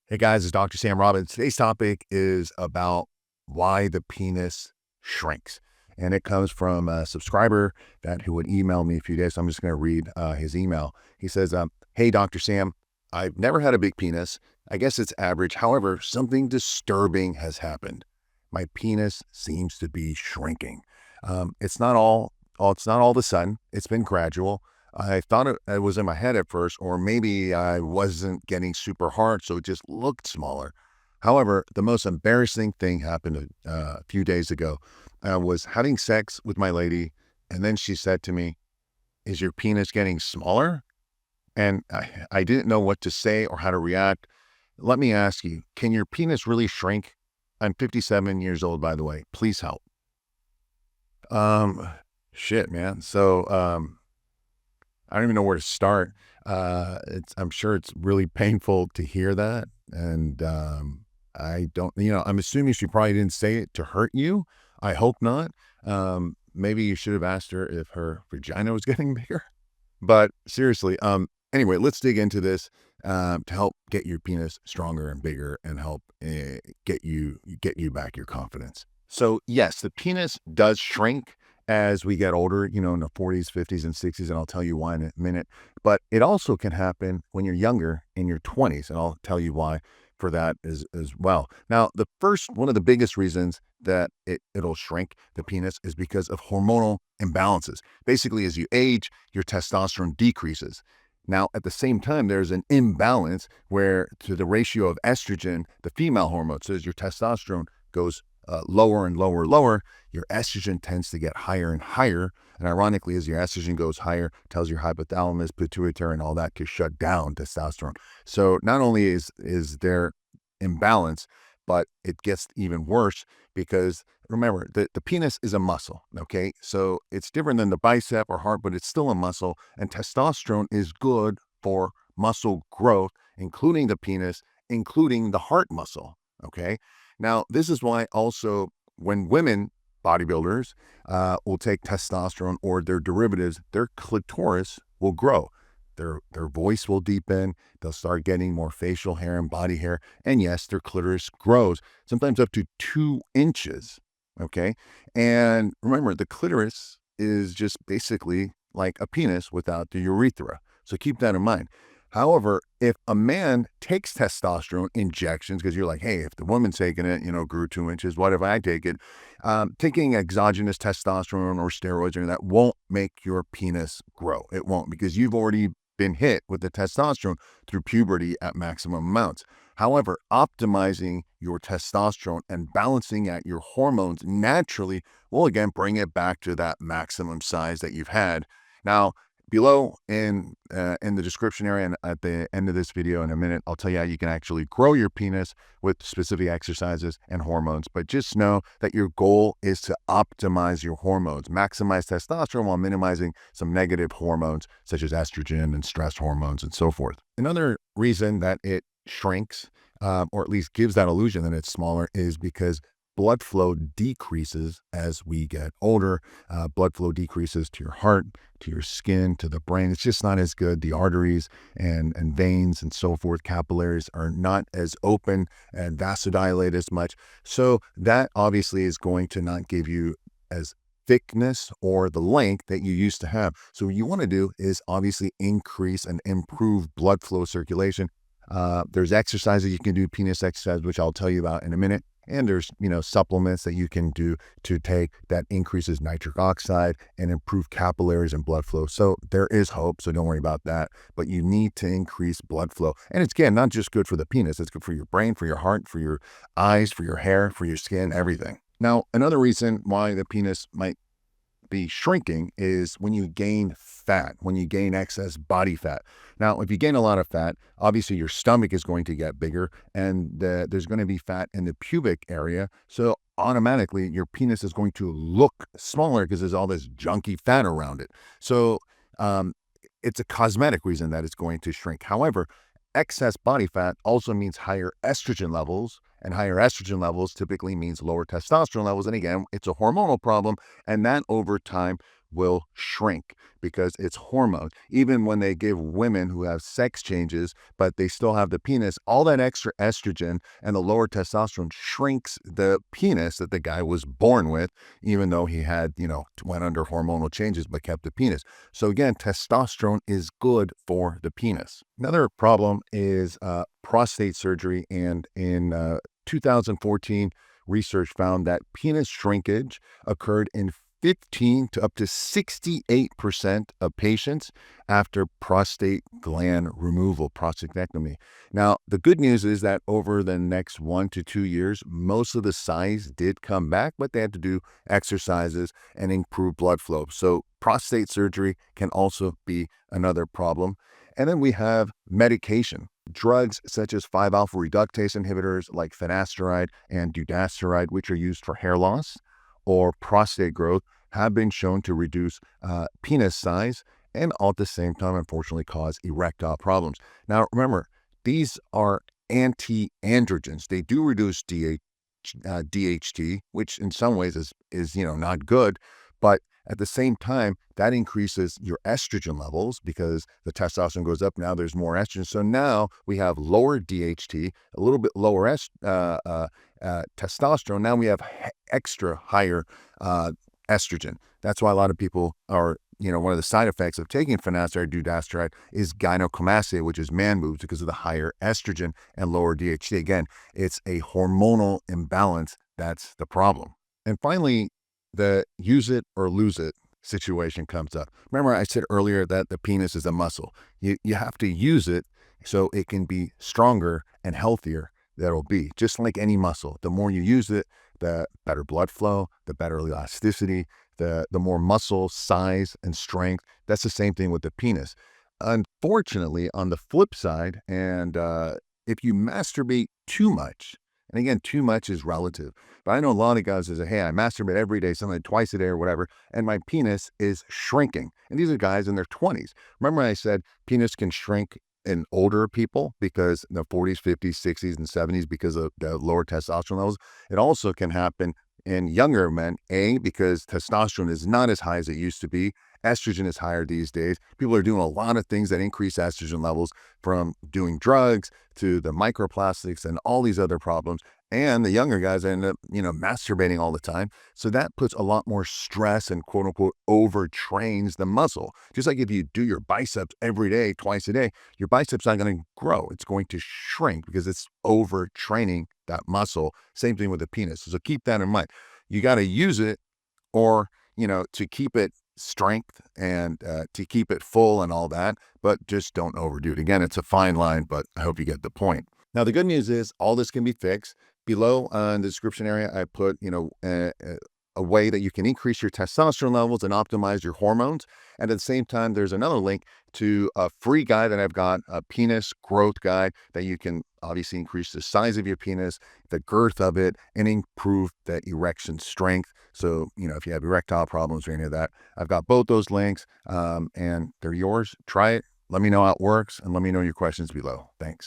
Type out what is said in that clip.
Hey guys, it's Dr. Sam Robbins. Today's topic is about why the penis shrinks. And it comes from a subscriber who would email me a few days. So I'm just going to read his email. He says, hey, Dr. Sam, I've never had a big penis. I guess it's average. However, something disturbing has happened. My penis seems to be shrinking. It's not all of a sudden. It's been gradual. I thought it was in my head at first, or maybe I wasn't getting super hard, so it just looked smaller. However, the most embarrassing thing happened a few days ago. I was having sex with my lady, and then she said to me, is your penis getting smaller? And I didn't know what to say or how to react. Let me ask you, can your penis really shrink? I'm 57 years old, by the way. Please help. Um, shit, man. I don't even know where to start. I'm sure it's really painful to hear that. And I don't, I'm assuming she probably didn't say it to hurt you. I hope not. Maybe you should have asked her if her vagina was getting bigger. But seriously, anyway, let's dig into this to help get your penis stronger and bigger and help get you back your confidence. So yes, the penis does shrink as we get older, in the 40s, 50s, and 60s, and I'll tell you why in a minute. But it also can happen when you're younger in your 20s, and I'll tell you why for that as well. Now, the first one of the biggest reasons that it'll shrink the penis is because of hormonal imbalances. Basically, as you age, your testosterone decreases. Now, at the same time, there's an imbalance where to the ratio of estrogen, the female hormone, so as your testosterone goes lower and lower, lower, your estrogen tends to get higher and higher. And ironically, as your estrogen goes higher, tells your hypothalamus, pituitary, and all that to shut down testosterone. So not only is there imbalance, but it gets even worse because remember, the penis is a muscle, okay? So it's different than the bicep or heart, but it's still a muscle. And testosterone is good for muscle growth, including the penis, including the heart muscle, okay? Now, this is why also when women, bodybuilders, will take testosterone or their derivatives, their clitoris will grow. Their voice will deepen. They'll start getting more facial hair and body hair. And yes, their clitoris grows, sometimes up to 2 inches. Okay. And remember, the clitoris is just basically like a penis without the urethra. So keep that in mind. However, if a man takes testosterone injections, because you're like, hey, if the woman's taking it, grew 2 inches, what if I take it? Taking exogenous testosterone or steroids or that won't make your penis grow. It won't because you've already been hit with the testosterone through puberty at maximum amounts. However, optimizing your testosterone and balancing out your hormones naturally will again bring it back to that maximum size that you've had. Now, below in the description area and at the end of this video in a minute, I'll tell you how you can actually grow your penis with specific exercises and hormones. But just know that your goal is to optimize your hormones, maximize testosterone while minimizing some negative hormones such as estrogen and stress hormones and so forth. Another reason that it shrinks, or at least gives that illusion that it's smaller, is because blood flow decreases as we get older. Blood flow decreases to your heart, to your skin, to the brain. It's just not as good. The arteries and veins and so forth, capillaries are not as open and vasodilate as much. So that obviously is going to not give you as thickness or the length that you used to have. So what you want to do is obviously increase and improve blood flow circulation. There's exercises you can do, penis exercise, which I'll tell you about in a minute. And there's, supplements that you can do to take that increases nitric oxide and improve capillaries and blood flow. So there is hope. So don't worry about that. But you need to increase blood flow. And it's, again, not just good for the penis. It's good for your brain, for your heart, for your eyes, for your hair, for your skin, everything. Now, another reason why the penis might be shrinking is when you gain fat, when you gain excess body fat. Now, if you gain a lot of fat, obviously your stomach is going to get bigger and there's going to be fat in the pubic area. So automatically your penis is going to look smaller because there's all this junky fat around it. So it's a cosmetic reason that it's going to shrink. However, excess body fat also means higher estrogen levels, and higher estrogen levels typically means lower testosterone levels. And again, it's a hormonal problem, and that over time will shrink because it's hormone. Even when they give women who have sex changes, but they still have the penis, all that extra estrogen and the lower testosterone shrinks the penis that the guy was born with, even though he had, went under hormonal changes but kept the penis. So again, testosterone is good for the penis. Another problem is prostate surgery. And in 2014, research found that penis shrinkage occurred in 15 to up to 68% of patients after prostate gland removal, prostatectomy. Now, the good news is that over the next 1 to 2 years, most of the size did come back, but they had to do exercises and improve blood flow. So prostate surgery can also be another problem. And then we have medication. Drugs such as 5-alpha reductase inhibitors like finasteride and dutasteride, which are used for hair loss or prostate growth, have been shown to reduce penis size and all at the same time, unfortunately, cause erectile problems. Now, remember, these are anti-androgens. They do reduce DHT, which in some ways is not good, but at the same time, that increases your estrogen levels because the testosterone goes up. Now there's more estrogen. So now we have lower DHT, a little bit lower testosterone. Now we have extra higher estrogen. That's why a lot of people are, one of the side effects of taking finasteride, dutasteride is gynecomastia, which is man boobs, because of the higher estrogen and lower DHT. Again, it's a hormonal imbalance. That's the problem. And finally, the use it or lose it situation comes up. Remember, I said earlier that the penis is a muscle. You have to use it so it can be stronger and healthier. That'll be just like any muscle. The more you use it, the better blood flow, the better elasticity, the more muscle size and strength. That's the same thing with the penis. Unfortunately, on the flip side, and if you masturbate too much, and again, too much is relative, but I know a lot of guys that say, hey, I masturbate every day, sometimes twice a day or whatever, and my penis is shrinking. And these are guys in their 20s. Remember I said penis can shrink in older people because in the 40s, 50s, 60s, and 70s because of the lower testosterone levels. It also can happen in younger men, because testosterone is not as high as it used to be. Estrogen is higher these days. People are doing a lot of things that increase estrogen levels, from doing drugs to the microplastics and all these other problems. And the younger guys end up, masturbating all the time. So that puts a lot more stress and quote unquote overtrains the muscle. Just like if you do your biceps every day, twice a day, your biceps not going to grow. It's going to shrink because it's overtraining that muscle. Same thing with the penis. So keep that in mind. You got to use it or, to keep it strength and to keep it full and all that, but just don't overdo it. Again, it's a fine line, but I hope you get the point. Now, the good news is all this can be fixed. Below in the description area, I put, a way that you can increase your testosterone levels and optimize your hormones. And at the same time, there's another link to a free guide that I've got, a penis growth guide, that you can obviously increase the size of your penis, the girth of it, and improve the erection strength. So, if you have erectile problems or any of that, I've got both those links and they're yours. Try it. Let me know how it works and let me know your questions below. Thanks.